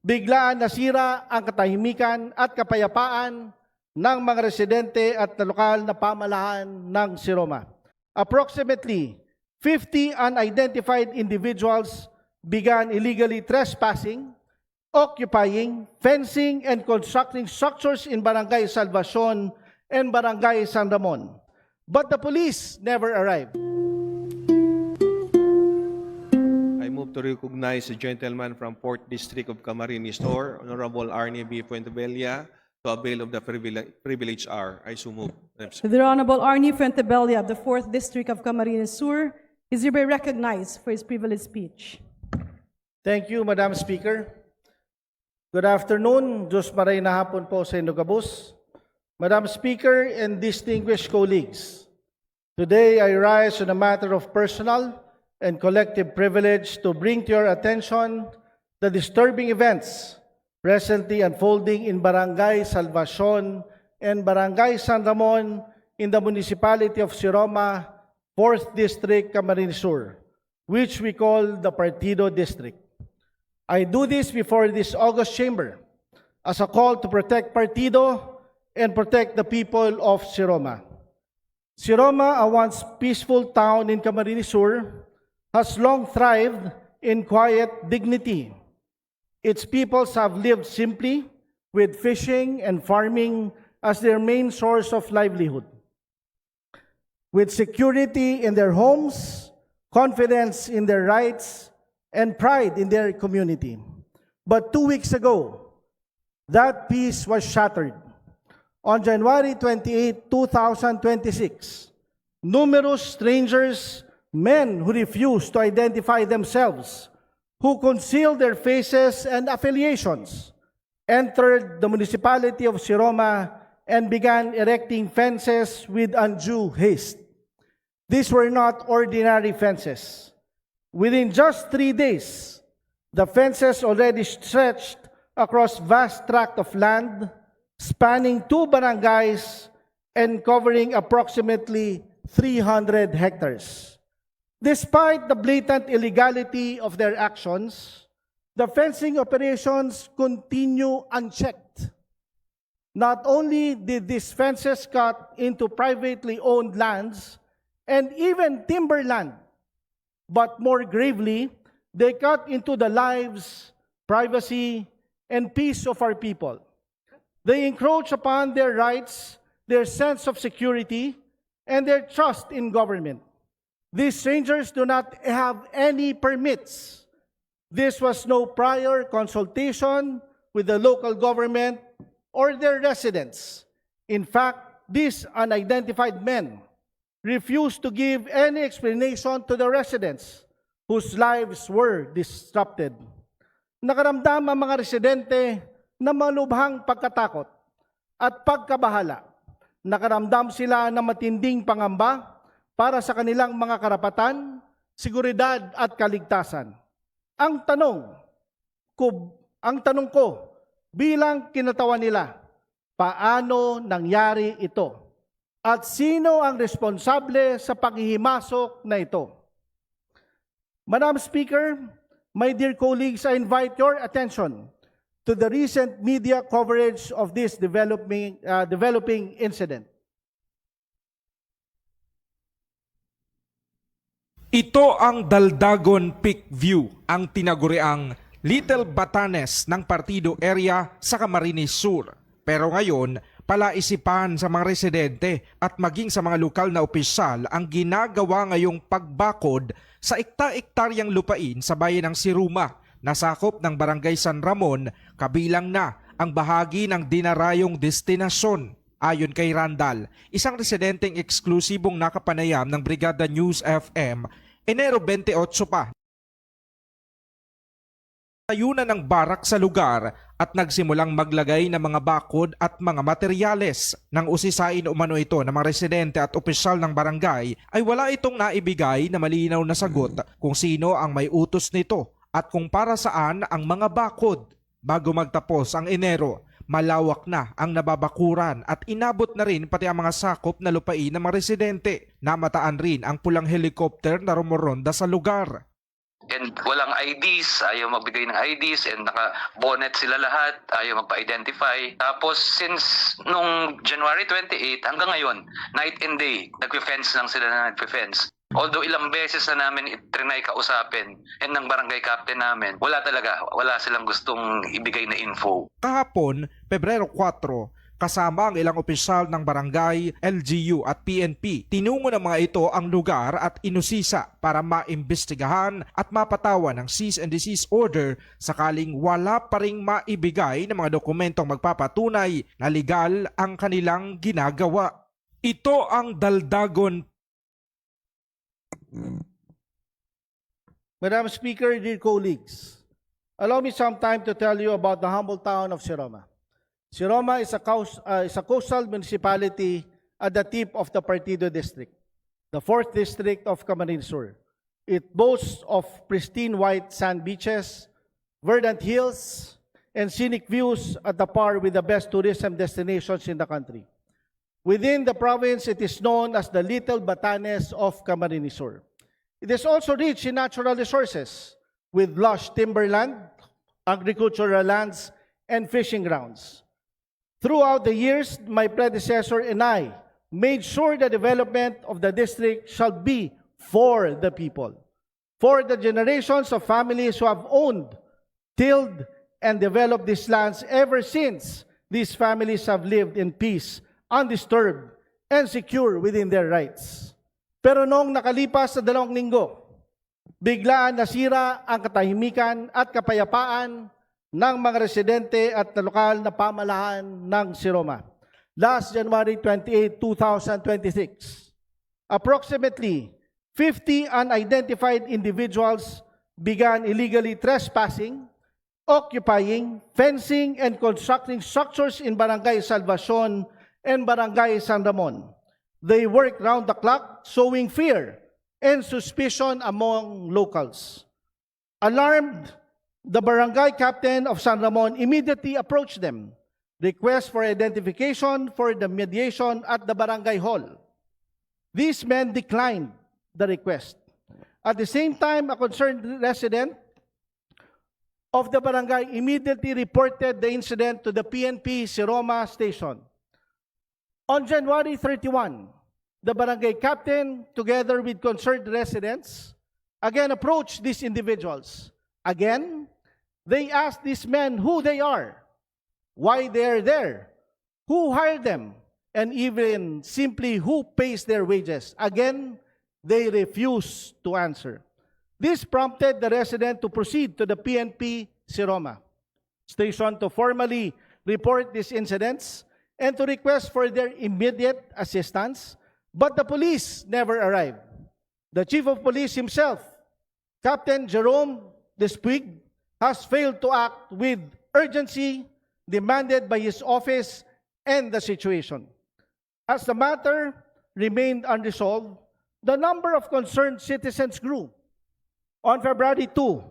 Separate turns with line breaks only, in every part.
biglaan nasira ang katahimikan at kapayapaan ng mga residente at lokal na pamahalaan ng Siroma. Approximately 50 unidentified individuals began illegally trespassing, occupying, fencing, and constructing structures in Barangay Salvacion and Barangay San Ramon. But the police never arrived.
I move to recognize the gentleman from 4th District of Camarines Sur, Honorable Arnie B. Fuentebella, to avail of the privilege hour. I so move.
The Honorable Arnie Fuentebella of the 4th District of Camarines Sur is hereby recognized for his privileged speech.
Thank you, Madam Speaker. Good afternoon. Diyos maray na hapon po sa Inugabus. Madam Speaker and distinguished colleagues, today I rise on a matter of personal and collective privilege to bring to your attention the disturbing events presently unfolding in Barangay Salvacion and Barangay San Ramon in the municipality of Siroma, 4th District, Camarines Sur, which we call the Partido District. I do this before this august chamber as a call to protect Partido and protect the people of Siroma. Siroma, a once peaceful town in Camarines Sur, has long thrived in quiet dignity. Its peoples have lived simply with fishing and farming as their main source of livelihood. With security in their homes, confidence in their rights, and pride in their community. But 2 weeks ago, that peace was shattered. On January 28, 2026, numerous strangers, men who refused to identify themselves, who concealed their faces and affiliations, entered the municipality of Siroma and began erecting fences with undue haste. These were not ordinary fences. Within just 3 days, the fences already stretched across vast tract of land, spanning 2 barangays and covering approximately 300 hectares. Despite the blatant illegality of their actions, the fencing operations continue unchecked. Not only did these fences cut into privately owned lands and even timberland, but more gravely, they cut into the lives, privacy, and peace of our people. They encroach upon their rights, their sense of security, and their trust in government. These strangers do not have any permits. This was no prior consultation with the local government or their residents. In fact, these unidentified men refused to give any explanation to the residents whose lives were disrupted. Nakaramdam ang mga residente na malubhang pagkatakot at pagkabahala. Nakaramdam sila ng matinding pangamba para sa kanilang mga karapatan, seguridad at kaligtasan. Ang tanong ko bilang kinatawan nila, paano nangyari ito? At sino ang responsable sa paghihimasok na ito? Madam Speaker, my dear colleagues, I invite your attention to the recent media coverage of this developing incident.
Ito ang Daldagon Peak View, ang tinaguriang Little Batanes ng Partido Area sa Camarines Sur. Pero ngayon, palaisipan sa mga residente at maging sa mga lokal na opisyal ang ginagawa ngayong pagbakod sa ekta-ektaryang lupain sa bayan ng Siroma na sakop ng Barangay San Ramon, kabilang na ang bahagi ng dinarayong destinasyon. Ayon kay Randall, isang residenteng eksklusibong nakapanayam ng Brigada News FM, Enero 28 pa. Tayunan ng barak sa lugar at nagsimulang maglagay ng mga bakod at mga materyales. Nang usisain umano ito ng mga residente at opisyal ng barangay, ay wala itong naibigay na malinaw na sagot kung sino ang may utos nito at kung para saan ang mga bakod. Bago magtapos ang Enero, malawak na ang nababakuran at inabot na rin pati ang mga sakop na lupain ng mga residente. Namataan rin ang pulang helicopter na rumoronda sa lugar.
And walang IDs, ayaw magbigay ng IDs, and naka-bonnet sila lahat, ayaw magpa-identify. Tapos since nung January 28 hanggang ngayon, night and day, nagpe-fence lang sila na nagpe-fence. Although ilang beses na namin trinay kausapin and ng barangay captain namin, wala silang gustong ibigay na info.
Kahapon, Pebrero 4, kasama ang ilang opisyal ng barangay, LGU at PNP, tinungo ng mga ito ang lugar at inusisa para maimbestigahan at mapatawan ng cease and desist order sakaling wala pa ring maibigay ng mga dokumentong magpapatunay na legal ang kanilang ginagawa. Ito ang Daldagon.
Madam Speaker, dear colleagues, allow me some time to tell you about the humble town of Siroma. Siroma is a coastal municipality at the tip of the Partido District, the 4th District of Camarines Sur. It boasts of pristine white sand beaches, verdant hills, and scenic views at the par with the best tourism destinations in the country. Within the province, it is known as the Little Batanes of Camarines Sur. It is also rich in natural resources with lush timberland, agricultural lands, and fishing grounds. Throughout the years, my predecessor and I made sure the development of the district shall be for the people, for the generations of families who have owned, tilled, and developed these lands ever since these families have lived in peace, undisturbed, and secure within their rights. Pero noong nakalipas na 2 linggo, biglaan nasira ang katahimikan at kapayapaan ng mga residente at lokal na pamahalaan ng Siroma. Last January 28, 2026, approximately 50 unidentified individuals began illegally trespassing, occupying, fencing, and constructing structures in Barangay Salvacion and Barangay San Ramon. They worked round the clock, sowing fear and suspicion among locals. Alarmed, the barangay captain of San Ramon immediately approached them, request for identification for the mediation at the barangay hall. These men declined the request. At the same time, a concerned resident of the barangay immediately reported the incident to the PNP Siroma station. On January 31, the barangay captain, together with concerned residents, again approached these individuals. Again, they asked these men who they are, why they are there, who hired them, and even simply who pays their wages. Again, they refused to answer. This prompted the resident to proceed to the PNP Siroma station to formally report these incidents and to request for their immediate assistance, but the police never arrived. The chief of police himself, Captain Jerome Despuig, has failed to act with urgency demanded by his office and the situation. As the matter remained unresolved, the number of concerned citizens grew. On February 2,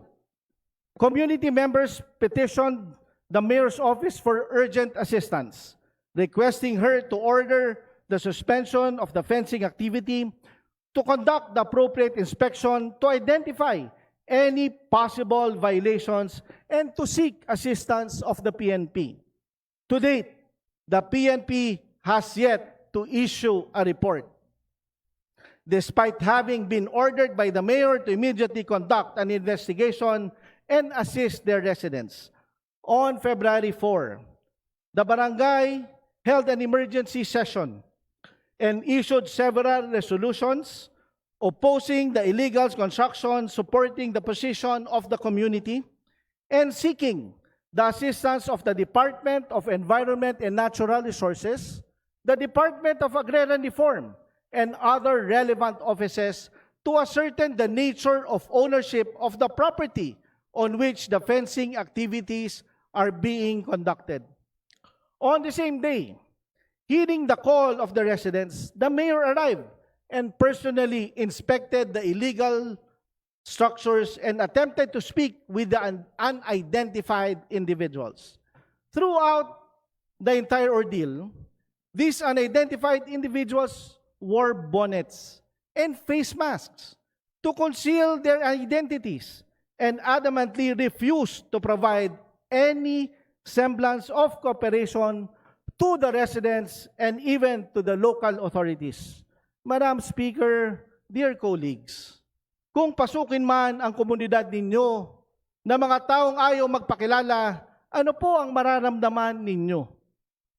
community members petitioned the mayor's office for urgent assistance, requesting her to order the suspension of the fencing activity, to conduct the appropriate inspection, to identify any possible violations, and to seek assistance of the PNP. To date, the PNP has yet to issue a report, despite having been ordered by the mayor to immediately conduct an investigation and assist their residents. On February 4, the barangay held an emergency session and issued several resolutions opposing the illegal construction, supporting the position of the community, and seeking the assistance of the Department of Environment and Natural Resources, the Department of Agrarian Reform, and other relevant offices to ascertain the nature of ownership of the property on which the fencing activities are being conducted. On the same day, heeding the call of the residents, the mayor arrived and personally inspected the illegal structures and attempted to speak with the unidentified individuals. Throughout the entire ordeal, these unidentified individuals wore bonnets and face masks to conceal their identities and adamantly refused to provide any semblance of cooperation to the residents and even to the local authorities. Madam Speaker, dear colleagues, kung pasukin man ang komunidad ninyo na mga taong ayaw magpakilala, ano po ang mararamdaman ninyo?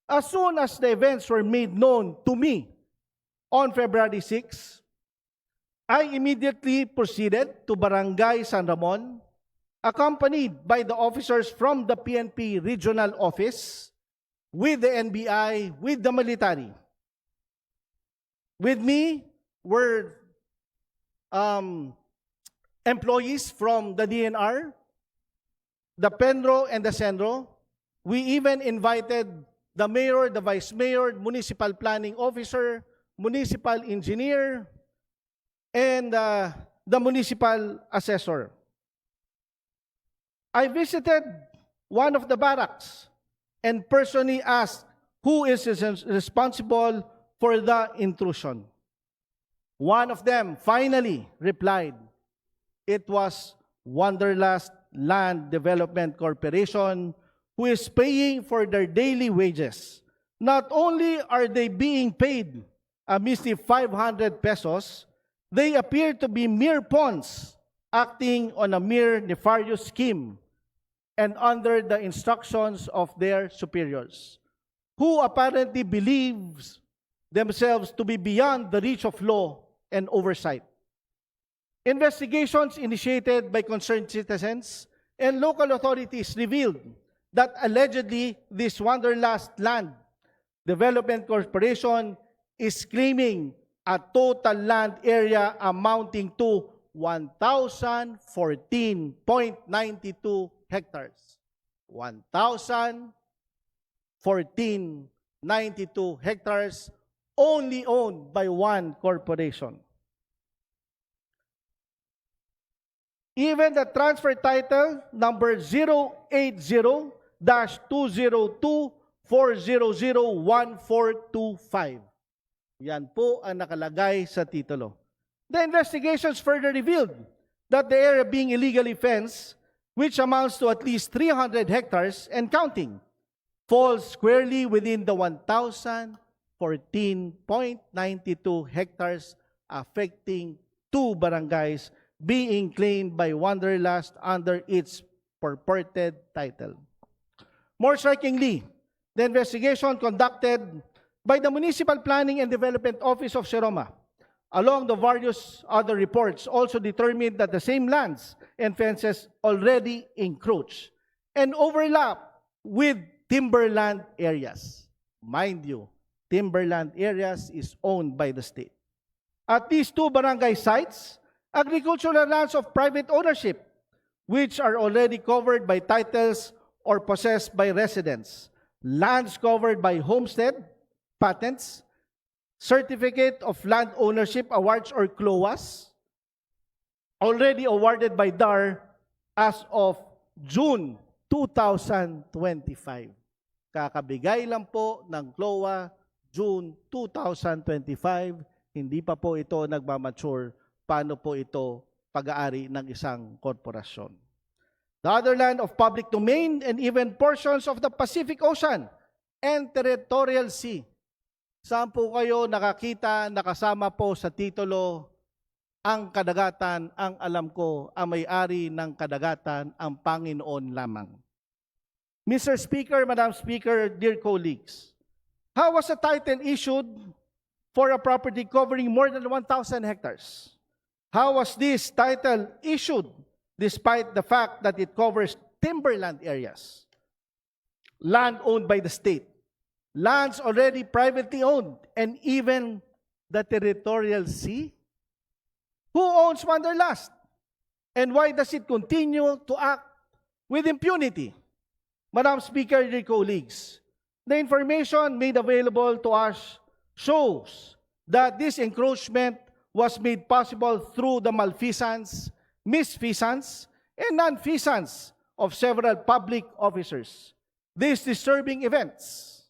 As soon as the events were made known to me on February 6, I immediately proceeded to Barangay San Ramon, accompanied by the officers from the PNP Regional Office, with the NBI, with the military. With me were employees from the DNR, the Penro and the Senro. We even invited the mayor, the vice mayor, municipal planning officer, municipal engineer, and the municipal assessor. I visited one of the barracks and personally asked who is responsible for the intrusion. One of them finally replied, it was Wanderlust Land Development Corporation who is paying for their daily wages. Not only are they being paid a measly 500 pesos, they appear to be mere pawns acting on a mere nefarious scheme and under the instructions of their superiors, who apparently believes themselves to be beyond the reach of law and oversight. Investigations initiated by concerned citizens and local authorities revealed that allegedly this Wanderlust Land Development Corporation is claiming a total land area amounting to 1,014.92 hectares. 1,014.92 hectares only owned by one corporation. Even the transfer title number 080-202-400-1425. Yan po ang nakalagay sa titulo. The investigations further revealed that the area being illegally fenced, which amounts to at least 300 hectares and counting, falls squarely within the 1,014.92 hectares affecting 2 barangays being claimed by Wanderlust under its purported title. More strikingly, the investigation conducted by the Municipal Planning and Development Office of Seroma, along the various other reports, also determined that the same lands and fences already encroach and overlap with timberland areas. Mind you, timberland areas is owned by the state. At these 2 barangay sites, agricultural lands of private ownership, which are already covered by titles or possessed by residents, lands covered by homestead, patents, Certificate of Land Ownership Awards or CLOAS, already awarded by DAR as of June 2025. Kakabigay lang po ng CLOA June 2025, hindi pa po ito nagmamature paano po ito pag-aari ng isang korporasyon. The other land of public domain and even portions of the Pacific Ocean and Territorial Sea. Saan po kayo nakakita, nakasama po sa titulo, ang kadagatan, ang alam ko, ang may-ari ng kadagatan, ang Panginoon lamang. Mr. Speaker, Madam Speaker, dear colleagues, how was a title issued for a property covering more than 1,000 hectares? How was this title issued despite the fact that it covers timberland areas, land owned by the state, lands already privately owned, and even the territorial sea? Who owns Wanderlust? And why does it continue to act with impunity? Madam Speaker, dear colleagues, the information made available to us shows that this encroachment was made possible through the malfeasance, misfeasance, and nonfeasance of several public officers. These disturbing events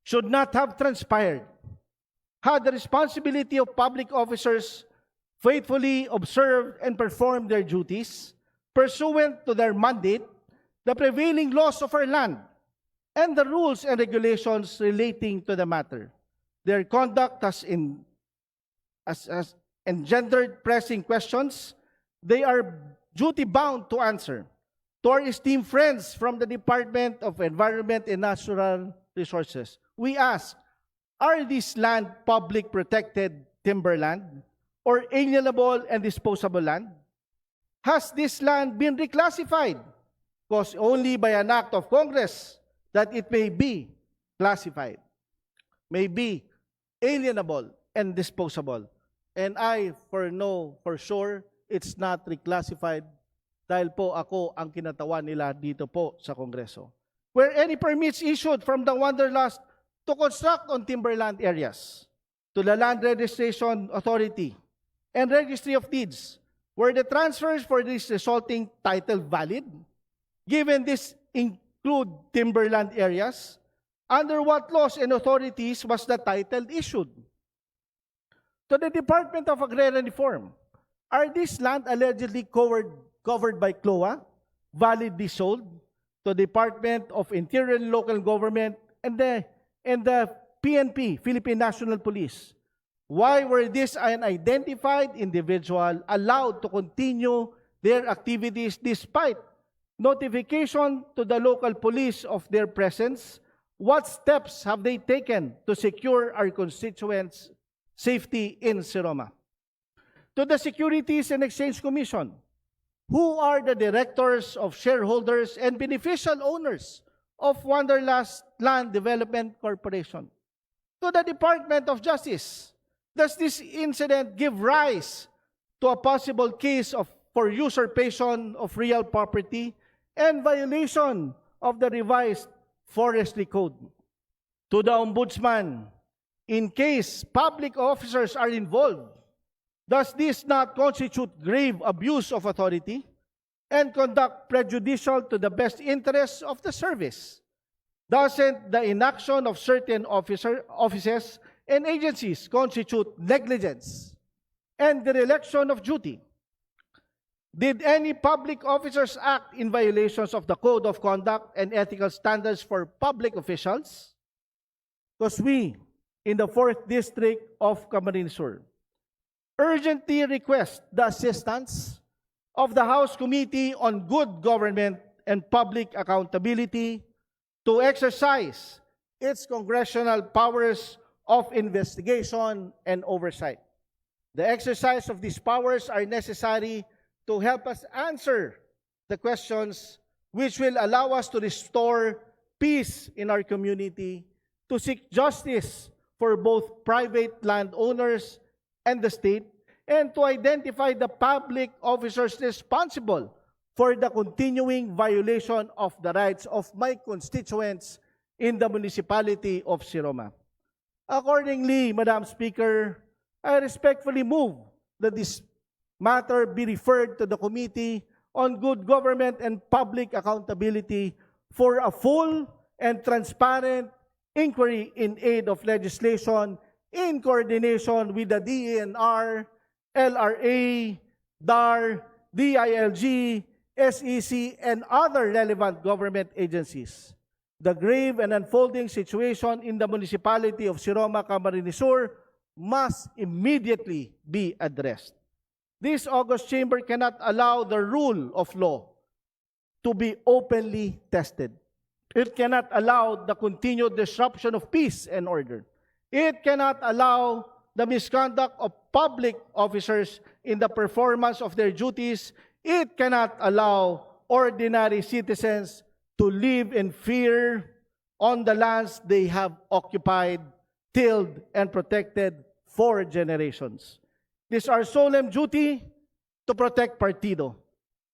should not have transpired had the responsibility of public officers faithfully observe and perform their duties pursuant to their mandate, the prevailing laws of our land, and the rules and regulations relating to the matter. Their conduct has engendered pressing questions they are duty-bound to answer. To our esteemed friends from the Department of Environment and Natural Resources, we ask, are these land public protected timberland or alienable and disposable land? Has this land been reclassified? Because only by an act of Congress that it may be classified, may be alienable and disposable. And I for sure, it's not reclassified dahil po ako ang kinatawan nila dito po sa Kongreso. Where any permits issued from the Wanderlust to construct on timberland areas, to the Land Registration Authority and Registry of Deeds, were the transfers for this resulting title valid? Given this include timberland areas, under what laws and authorities was the title issued? To the Department of Agrarian Reform, are these land allegedly covered by CLOA, validly sold to the Department of Interior and Local Government and the PNP, Philippine National Police? Why were these unidentified individuals allowed to continue their activities despite notification to the local police of their presence? What steps have they taken to secure our constituents' safety in Siroma? To the Securities and Exchange Commission, who are the directors of shareholders and beneficial owners of Wanderlust Land Development Corporation? To the Department of Justice, does this incident give rise to a possible case for usurpation of real property and violation of the revised Forestry Code? To the Ombudsman, in case public officers are involved, does this not constitute grave abuse of authority and conduct prejudicial to the best interests of the service? Doesn't the inaction of certain offices and agencies constitute negligence and dereliction of duty? Did any public officers act in violations of the Code of Conduct and ethical standards for public officials? Because we, in the 4th District of Camarines Sur, urgently request the assistance of the House Committee on Good Government and Public Accountability to exercise its congressional powers of investigation and oversight. The exercise of these powers are necessary to help us answer the questions which will allow us to restore peace in our community, to seek justice for both private landowners and the state, and to identify the public officers responsible for the continuing violation of the rights of my constituents in the municipality of Siroma. Accordingly, Madam Speaker, I respectfully move that this matter be referred to the Committee on Good Government and Public Accountability for a full and transparent inquiry in aid of legislation in coordination with the DENR, LRA, DAR, DILG, SEC, and other relevant government agencies. The grave and unfolding situation in the municipality of Siroma, Camarines Sur must immediately be addressed. This August Chamber cannot allow the rule of law to be openly tested. It cannot allow the continued disruption of peace and order. It cannot allow the misconduct of public officers in the performance of their duties. It cannot allow ordinary citizens to live in fear on the lands they have occupied, tilled, and protected for generations. It is our solemn duty to protect Partido.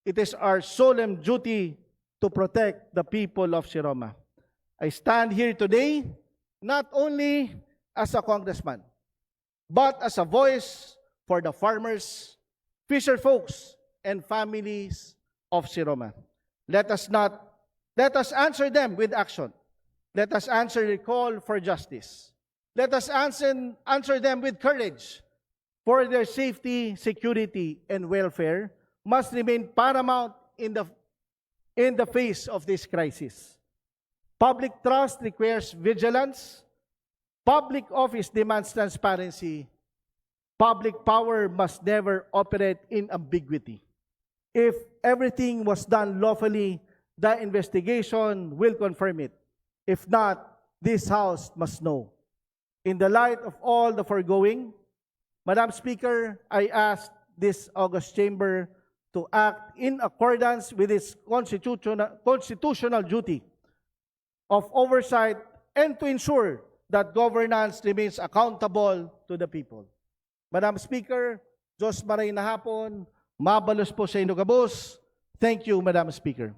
It is our solemn duty to protect the people of Siroma. I stand here today not only as a congressman, but as a voice for the farmers, fisher folks, and families of Siroma. Let us answer them with action. Let us answer the call for justice. Let us answer them with courage for their safety, security, and welfare must remain paramount in the face of this crisis. Public trust requires vigilance. Public office demands transparency. Public power must never operate in ambiguity. If everything was done lawfully, the investigation will confirm it. If not, this House must know. In the light of all the foregoing, Madam Speaker, I ask this august chamber to act in accordance with its constitutional duty of oversight and to ensure that governance remains accountable to the people. Madam Speaker, Diyos maray na hapon, mabalos po sa inyo gabos. Thank you, Madam Speaker.